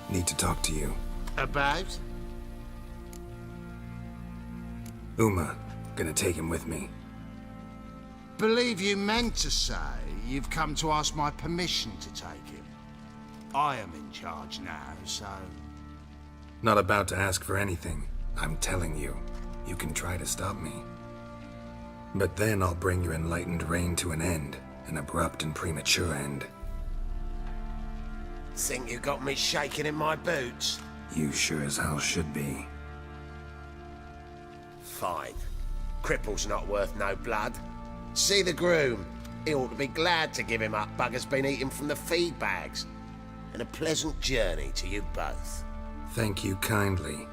Need to talk to you. About? Uma. Gonna take him with me. Believe you meant to say you've come to ask my permission to take him. I am in charge now, so... Not about to ask for anything. I'm telling you. You can try to stop me. But then I'll bring your enlightened reign to an end. An abrupt and premature end. Think you got me shaking in my boots? You sure as hell should be. Fine. Cripple's not worth no blood. See the groom. He ought to be glad to give him up. Bugger's been eating from the feed bags. And a pleasant journey to you both. Thank you kindly.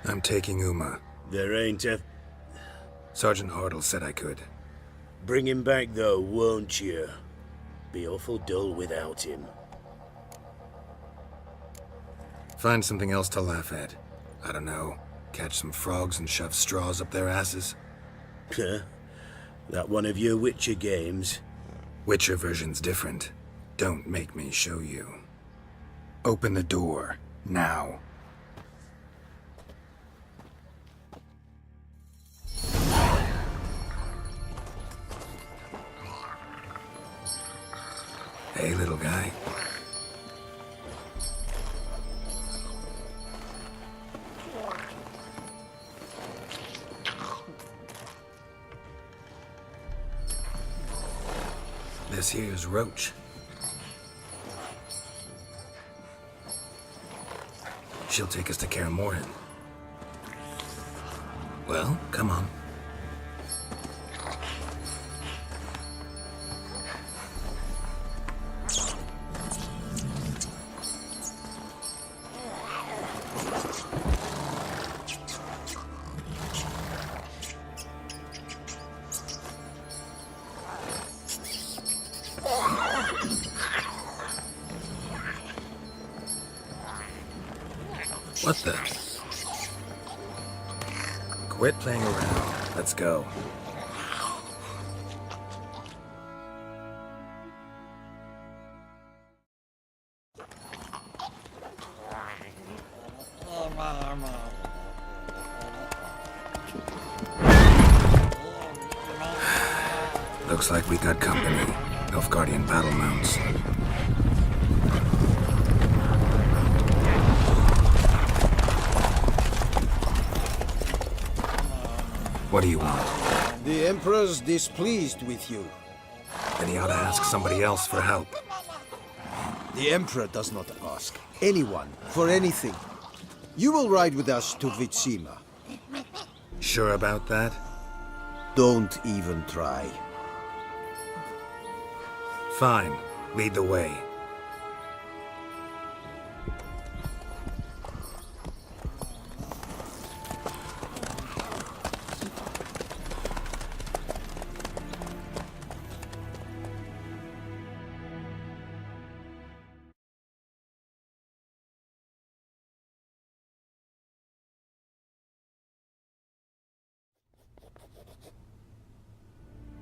I'm taking Uma. There ain't a... Sergeant Hartle said I could. Bring him back though, won't you? Be awful dull without him. Find something else to laugh at. I don't know. Catch some frogs and shove straws up their asses. Huh? That one of your Witcher games? Witcher version's different. Don't make me show you. Open the door. Now. Hey, little guy. This here's Roach. She'll take us to Keormohen. Well, come on. What the? Quit playing around. Let's go. Looks like we got company. Nilfgaardian battle mounts. What do you want? The Emperor's displeased with you. Then he ought to ask somebody else for help. The Emperor does not ask anyone for anything. You will ride with us to Vitsima. Sure about that? Don't even try. Fine. Lead the way.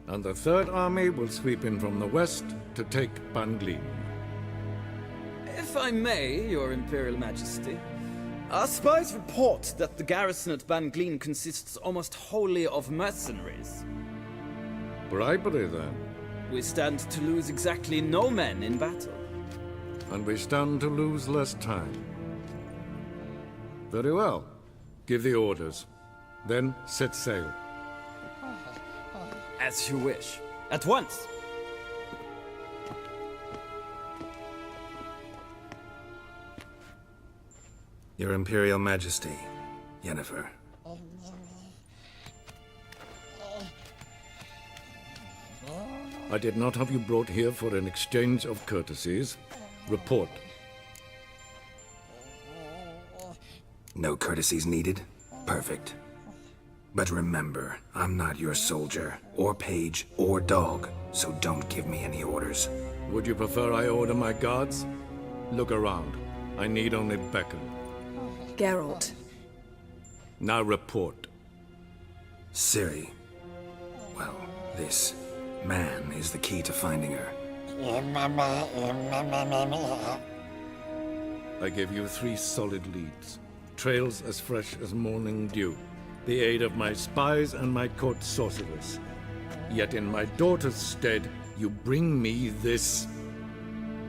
And the Third Army will sweep in from the west to take Banglin. If I may, Your Imperial Majesty, our spies report that the garrison at Banglin consists almost wholly of mercenaries. Bribery, then. We stand to lose exactly no men in battle. And we stand to lose less time. Very well. Give the orders. Then set sail. As you wish. At once! Your Imperial Majesty, Yennefer. I did not have you brought here for an exchange of courtesies. Report. No courtesies needed? Perfect. But remember, I'm not your soldier, or page, or dog, so don't give me any orders. Would you prefer I order my guards? Look around. I need only beckon. Geralt. Now report. Ciri. Well, this man is the key to finding her. I gave you 3 solid leads. Trails as fresh as morning dew. The aid of my spies and my court sorceress. Yet in my daughter's stead, you bring me this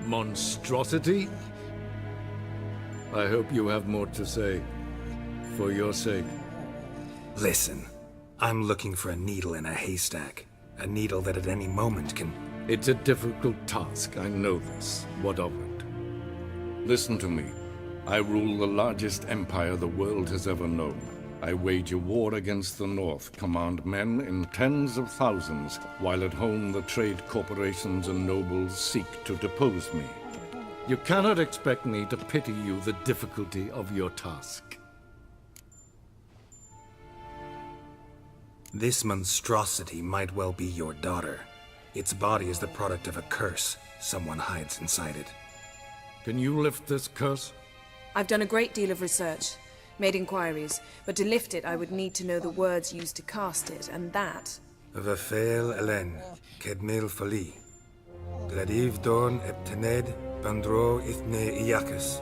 monstrosity? I hope you have more to say. For your sake. Listen, I'm looking for a needle in a haystack. A needle that at any moment can... It's a difficult task, I know this. What of it? Listen to me. I rule the largest empire the world has ever known. I wage a war against the North, command men in tens of thousands, while at home the trade corporations and nobles seek to depose me. You cannot expect me to pity you the difficulty of your task. This monstrosity might well be your daughter. Its body is the product of a curse someone hides inside it. Can you lift this curse? I've done a great deal of research, made inquiries, but to lift it I would need to know the words used to cast it, and that... Vafel Elen, Kedmil Fali. Gladiv Dorn Eptened, Bandro Ithne Iacus.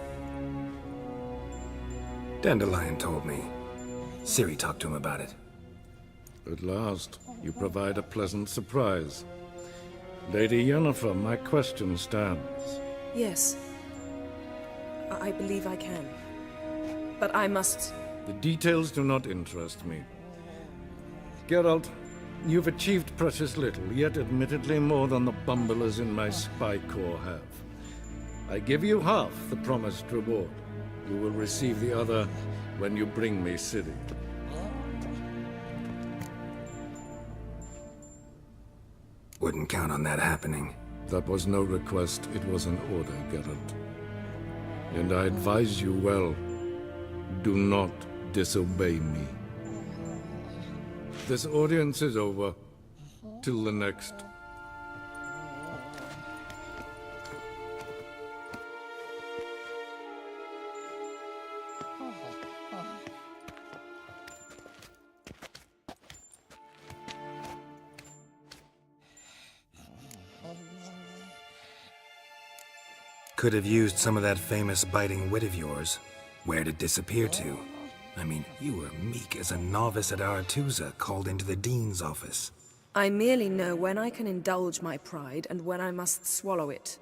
Dandelion told me. Ciri talked to him about it. At last, you provide a pleasant surprise. Lady Yennefer, my question stands. Yes. I believe I can. But I must... The details do not interest me. Geralt, you've achieved precious little, yet admittedly more than the bumblers in my spy corps have. I give you half the promised reward. You will receive the other when you bring me Ciri. Wouldn't count on that happening. That was no request, it was an order, Geralt. And I advise you well, do not disobey me. This audience is over. Till the next. Could have used some of that famous biting wit of yours. Where'd it disappear to? I mean, you were meek as a novice at Aretusa called into the Dean's office. I merely know when I can indulge my pride and when I must swallow it.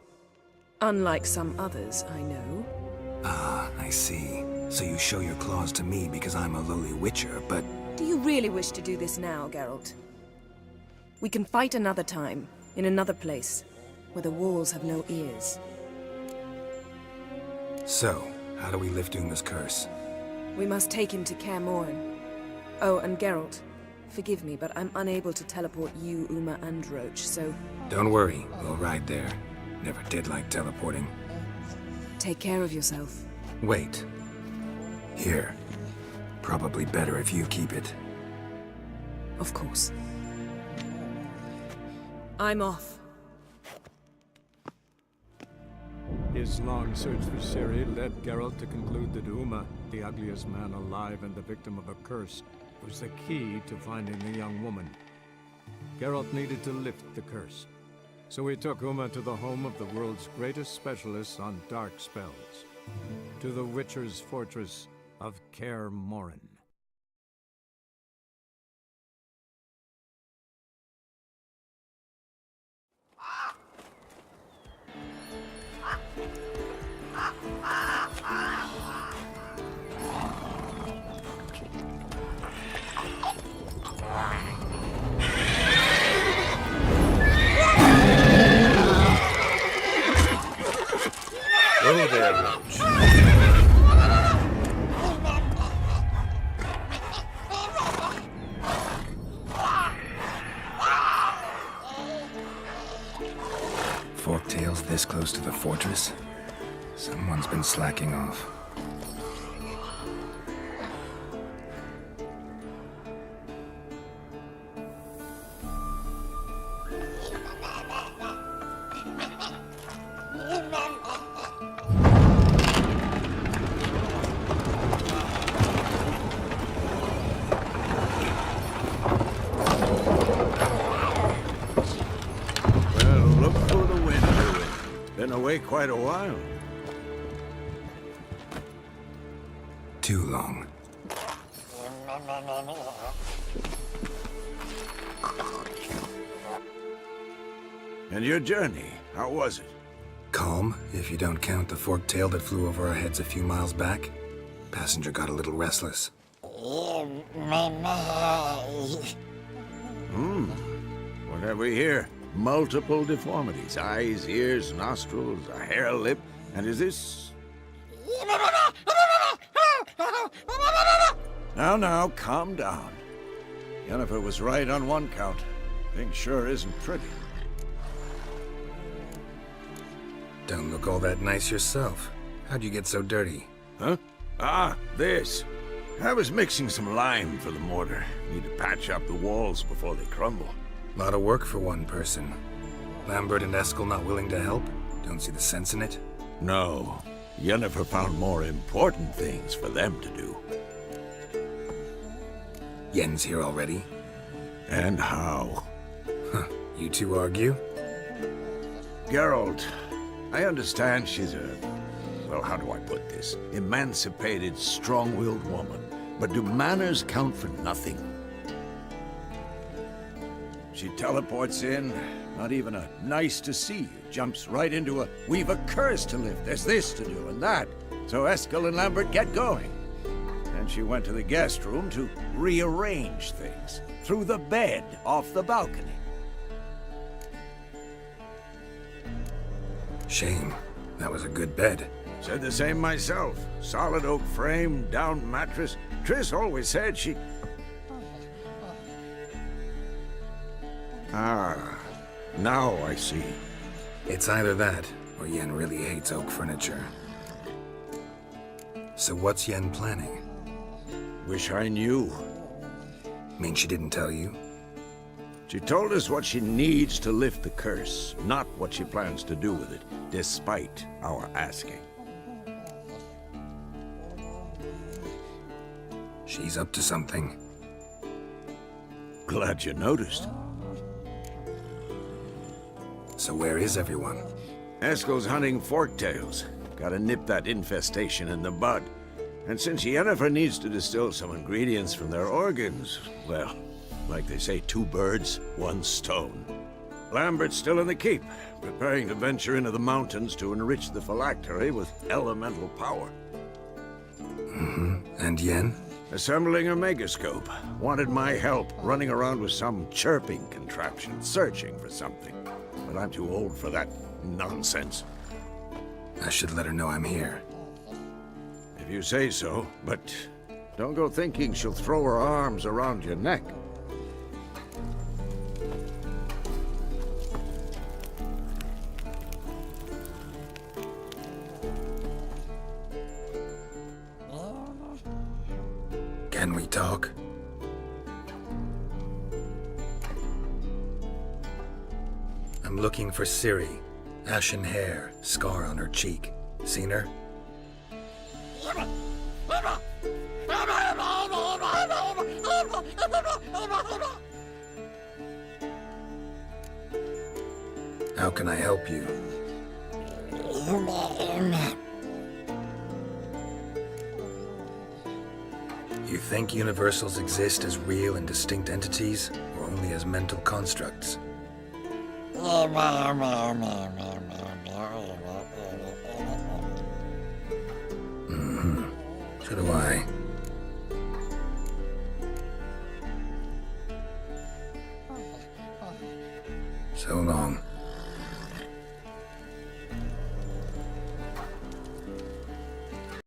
Unlike some others, I know. Ah, I see. So you show your claws to me because I'm a lowly witcher, but... Do you really wish to do this now, Geralt? We can fight another time, in another place, where the walls have no ears. So, how do we lift Uma's curse? We must take him to Keormohen. Oh, and Geralt, forgive me, but I'm unable to teleport you, Uma, and Roach, so... Don't worry, we'll ride there. Never did like teleporting. Take care of yourself. Wait. Here. Probably better if you keep it. Of course. I'm off. His long search for Ciri led Geralt to conclude that Uma, the ugliest man alive and the victim of a curse, was the key to finding the young woman. Geralt needed to lift the curse, so he took Uma to the home of the world's greatest specialists on dark spells, to the Witcher's fortress of Keormohen. Oh there, Roach. Forktails this close to the fortress? Someone's been slacking off. Been away quite a while. Too long. And your journey, how was it? Calm, if you don't count the forked tail that flew over our heads a few miles back. Passenger got a little restless. What have we here? Multiple deformities. Eyes, ears, nostrils, a hair lip. And is this... Now, calm down. Yennefer was right on one count. Thing sure isn't pretty. Don't look all that nice yourself. How'd you get so dirty? Huh? Ah, this. I was mixing some lime for the mortar. Need to patch up the walls before they crumble. Lot of work for one person. Lambert and Eskel not willing to help? Don't see the sense in it? No. Yennefer found more important things for them to do. Yen's here already? And how? Huh. You two argue? Geralt, I understand she's a... well, how do I put this? Emancipated, strong-willed woman. But do manners count for nothing? She teleports in, not even a nice to see you, jumps right into a we've a curse to lift, there's this to do and that. So Eskel and Lambert get going. Then she went to the guest room to rearrange things. Threw the bed off the balcony. Shame. That was a good bed. Said the same myself. Solid oak frame, down mattress. Triss always said she... Ah, now I see. It's either that, or Yen really hates oak furniture. So what's Yen planning? Wish I knew. Mean she didn't tell you? She told us what she needs to lift the curse, not what she plans to do with it, despite our asking. She's up to something. Glad you noticed. So where is everyone? Eskel's hunting forktails. Gotta nip that infestation in the bud. And since Yennefer needs to distill some ingredients from their organs, well, like they say, 2 birds, 1 stone. Lambert's still in the keep, preparing to venture into the mountains to enrich the phylactery with elemental power. And Yen? Assembling a megascope. Wanted my help running around with some chirping contraption, searching for something. But I'm too old for that nonsense. I should let her know I'm here. If you say so, but don't go thinking she'll throw her arms around your neck. Can we talk? I'm looking for Ciri. Ashen hair, scar on her cheek. Seen her? How can I help you? You think universals exist as real and distinct entities, or only as mental constructs? So do I. So long.